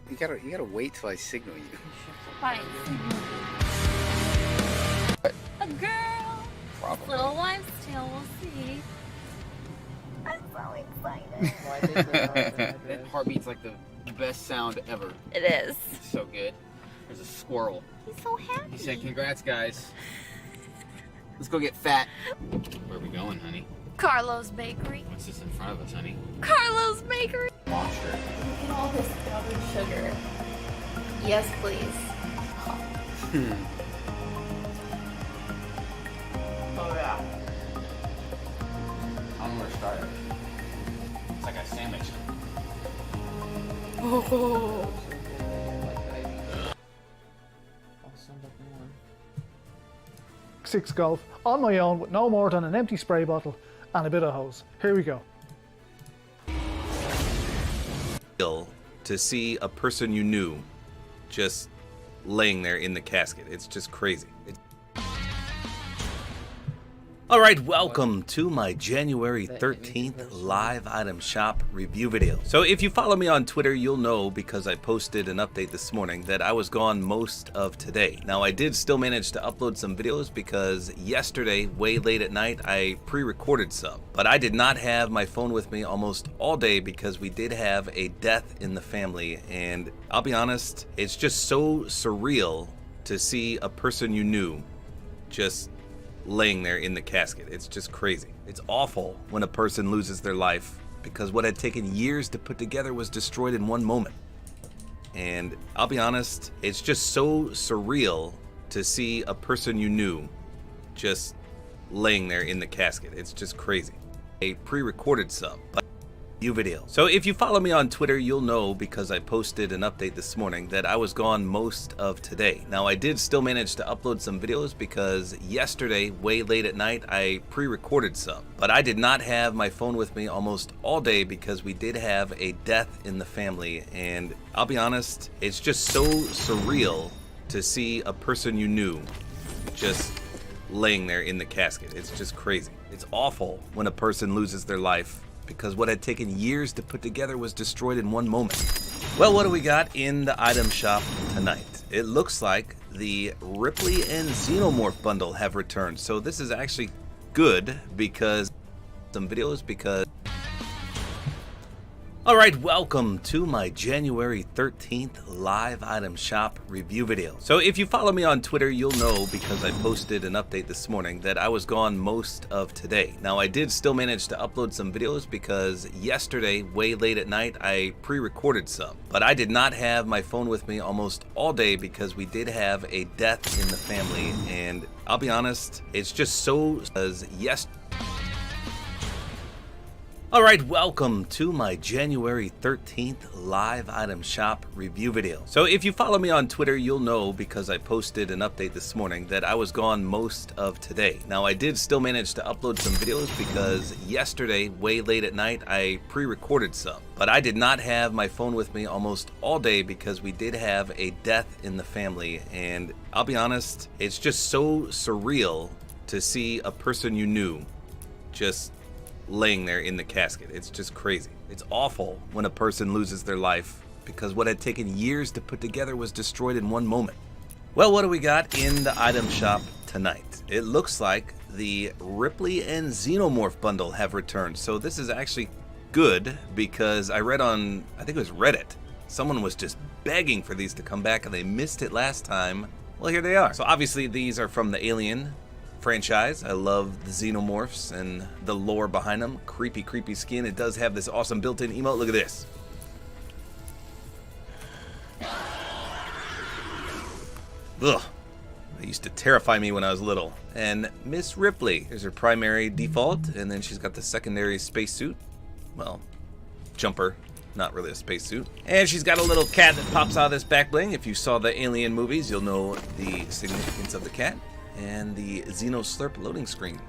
You gotta wait till I signal you. Fine. A girl. Probably. Little wives' tale, we'll see. I'm so excited. That heartbeat's like the best sound ever. It is. It's so good. There's a squirrel. He's so happy. He said, "Congrats, guys. Let's go get fat." Where are we going, honey? Carlo's Bakery. What's this in front of us, honey? Carlo's Bakery. Monster. Look at all this powdered sugar. Yes, please. Oh. Six golf on my own with no more than an empty spray bottle and a bit of hose. Here we go. To see a person you knew just laying there in the casket. It's just crazy. All right, welcome to my January 13th live item shop review video. So if you follow me on Twitter, you'll know, because I posted an update this morning, that I was gone most of today. Now, I did still manage to upload some videos because yesterday, way late at night, I pre-recorded some. But I did not have my phone with me almost all day because we did have a death in the family. And I'll be honest, it's just so surreal to see a person you knew just laying there in the casket. It's just crazy. It's awful when a person loses their life because what had taken years to put together was destroyed in one moment. And I'll be honest, it's just so surreal to see a person you knew just laying there in the casket. It's just crazy. A pre-recorded sub. Video. So if you follow me on Twitter, you'll know, because I posted an update this morning, that I was gone most of today. Now, I did still manage to upload some videos because yesterday, way late at night, I pre-recorded some. But I did not have my phone with me almost all day because we did have a death in the family. And I'll be honest, it's just so surreal to see a person you knew just laying there in the casket. It's just crazy. It's awful when a person loses their life because what had taken years to put together was destroyed in one moment. Well, what do we got in the item shop tonight? It looks like the Ripley and Xenomorph bundle have returned. So this is actually good because some videos All right, welcome to my January 13th live item shop review video. So if you follow me on Twitter, you'll know, because I posted an update this morning, that I was gone most of today. Now, I did still manage to upload some videos because yesterday, way late at night, I pre-recorded some. But I did not have my phone with me almost all day because we did have a death in the family. And I'll be honest, it's just so... All right, welcome to my January 13th live item shop review video. So if you follow me on Twitter, you'll know, because I posted an update this morning, that I was gone most of today. Now, I did still manage to upload some videos because yesterday, way late at night, I pre-recorded some. But I did not have my phone with me almost all day because we did have a death in the family. And I'll be honest, it's just so surreal to see a person you knew just laying there in the casket. It's just crazy. It's awful when a person loses their life because what had taken years to put together was destroyed in one moment. Well, what do we got in the item shop tonight? It looks like the Ripley and Xenomorph bundle have returned. So this is actually good because I read on, I think it was Reddit, someone was just begging for these to come back and they missed it last time. Well, here they are. So obviously these are from the Alien franchise. I love the Xenomorphs and the lore behind them. Creepy, creepy skin. It does have this awesome built-in emote. Look at this. Ugh. They used to terrify me when I was little. And Miss Ripley. Here's her primary default, and then she's got the secondary spacesuit. Well, jumper. Not really a spacesuit. And she's got a little cat that pops out of this back bling. If you saw the Alien movies, you'll know the significance of the cat. And the Xeno Slurp loading screen.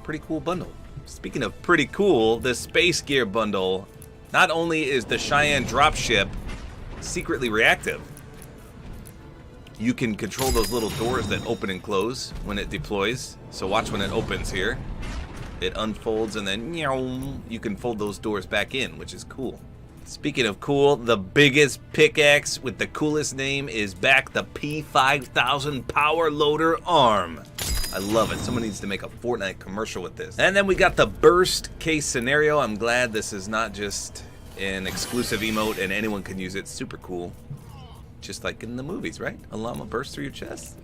Pretty cool bundle. Speaking of pretty cool, the Space Gear bundle, not only is the Cheyenne dropship secretly reactive, you can control those little doors that open and close when it deploys. So watch when it opens here. It unfolds and then you can fold those doors back in, which is cool. Speaking of cool, the biggest pickaxe with the coolest name is back, the P5000 Power Loader Arm. I love it. Someone needs to make a Fortnite commercial with this. And then we got the burst case scenario. I'm glad this is not just an exclusive emote and anyone can use it. Super cool. Just like in the movies, right? A llama bursts through your chest.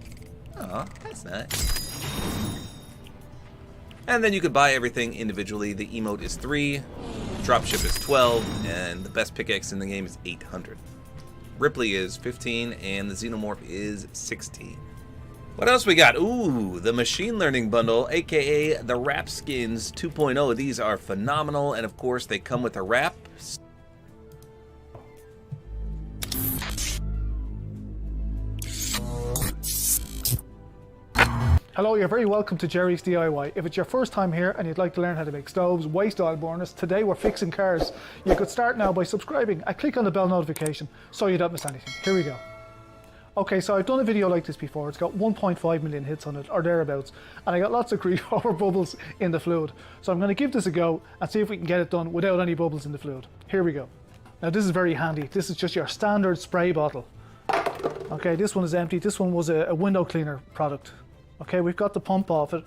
Aw, that's nice. And then you could buy everything individually. The emote is 3. Dropship is 12, and the best pickaxe in the game is 800. Ripley is 15, and the Xenomorph is 16. What else we got? Ooh, the Machine Learning Bundle, aka the Wrap Skins 2.0. These are phenomenal, and of course they come with a wrap. Hello, you're very welcome to Jerry's DIY. If it's your first time here and you'd like to learn how to make stoves, waste oil burners, today we're fixing cars. You could start now by subscribing and click on the bell notification so you don't miss anything. Here we go. Okay, so I've done a video like this before. It's got 1.5 million hits on it, or thereabouts, and I got lots of grief over bubbles in the fluid. So I'm going to give this a go and see if we can get it done without any bubbles in the fluid. Here we go. Now this is very handy. This is just your standard spray bottle. Okay, this one is empty. This one was a window cleaner product. Okay, we've got the pump off it.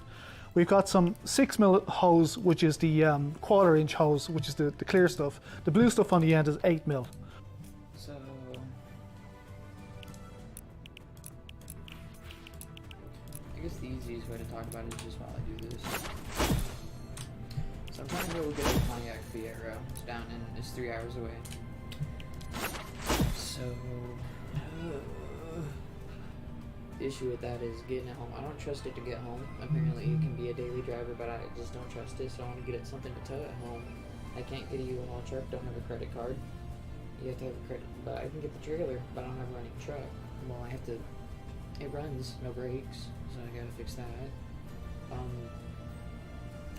We've got some 6mm hose, which is the 1/4 inch hose, which is the clear stuff. The blue stuff on the end is 8mm. So, I guess the easiest way to talk about it is just while I do this. So I'm trying to go get a Pontiac Fiero. It's down in, it's 3 hours away. So, the issue with that is getting it home. I don't trust it to get home. Apparently it can be a daily driver, but I just don't trust it, so I want to get it something to tow at home. I can't get a U-Haul truck, don't have a credit card. You have to have a credit, but I can get the trailer, but I don't have a running truck. Well, I have to, it runs, no brakes, so I gotta fix that.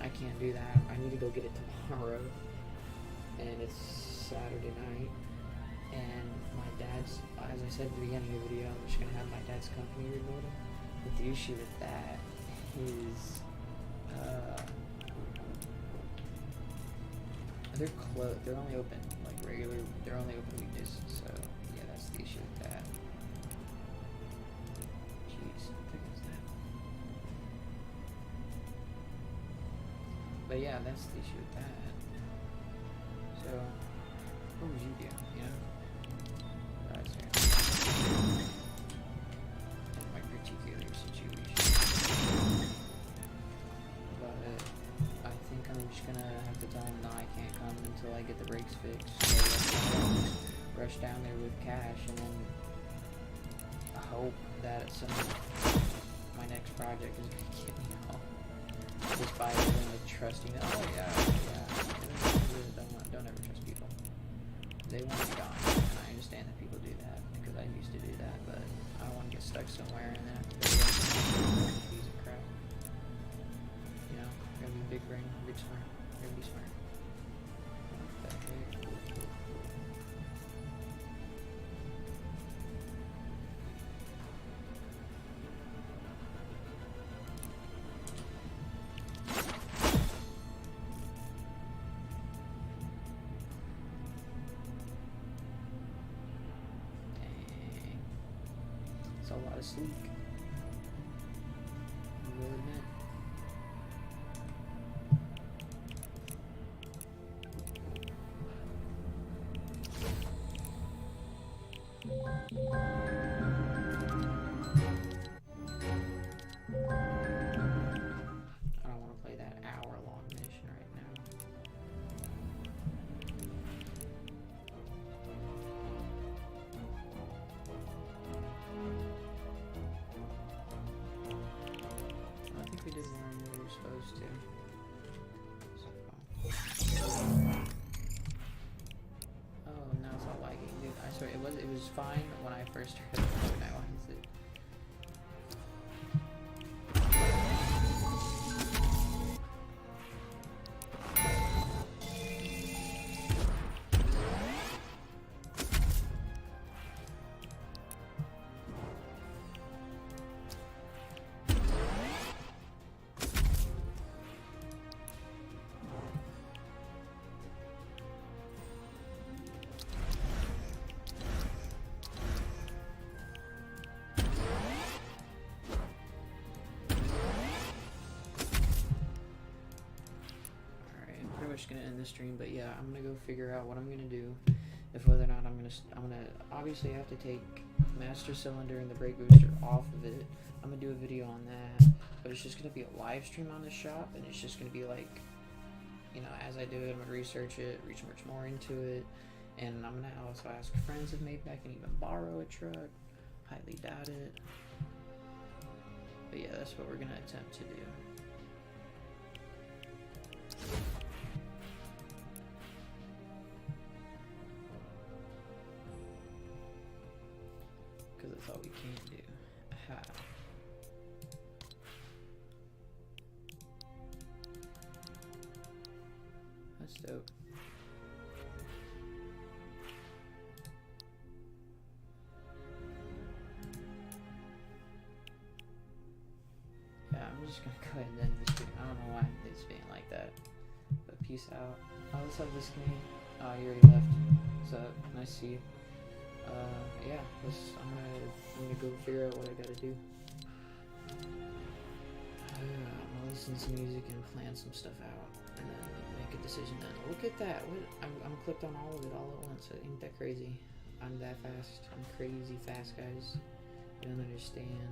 I can't do that. I need to go get it tomorrow, and it's Saturday night. And my dad's, as I said at the beginning of the video, I'm just going to have my dad's company remote him. But the issue with that is, they're only open, like regular, they're only open weekdays, so yeah, that's the issue with that. Jeez, what the heck is that? But yeah, that's the issue with that. So, what would you do, you know? My particular situation. But I think I'm just gonna have to tell him no, I can't come until I get the brakes fixed. So rush down there with cash and then I hope that my next project is gonna get me home. Just by them like trusting that, oh yeah. Don't ever trust people. They want me gone, and I understand that people do that because I used to do that, but I don't want to get stuck somewhere and then piece of crap. You know, gotta be big brain, big smart, gotta be smart. What the heck? It's a lot of sleek. I will admit. I don't want to play that hour-long mission right now. I think we did more than we were supposed to. So. Oh, now it's all laggy. Dude, I swear it was fine when I first started Fortnite. Why is it? Gonna end the stream, but yeah, I'm gonna go figure out what I'm gonna do. If whether or not I'm gonna obviously have to take master cylinder and the brake booster off of it. I'm gonna do a video on that, but it's just gonna be a live stream on the shop, and it's just gonna be like, you know, as I do it, I'm gonna research it, research more into it, and I'm gonna also ask friends if maybe I can even borrow a truck. Highly doubt it, but yeah, that's what we're gonna attempt to do. Because that's all we can do. Aha. dope. Yeah, I'm just gonna go ahead and end this video. I don't know why it's being like that. But peace out. Oh, what's up, this game? Oh, you already left. What's up? Nice to see you. Yeah, I'm gonna go figure out what I gotta do. I'm gonna listen to some music and plan some stuff out, and then make a decision then. Look at that! I'm clicked on all of it all at once. Ain't that crazy? I'm that fast. I'm crazy fast, guys. You don't understand.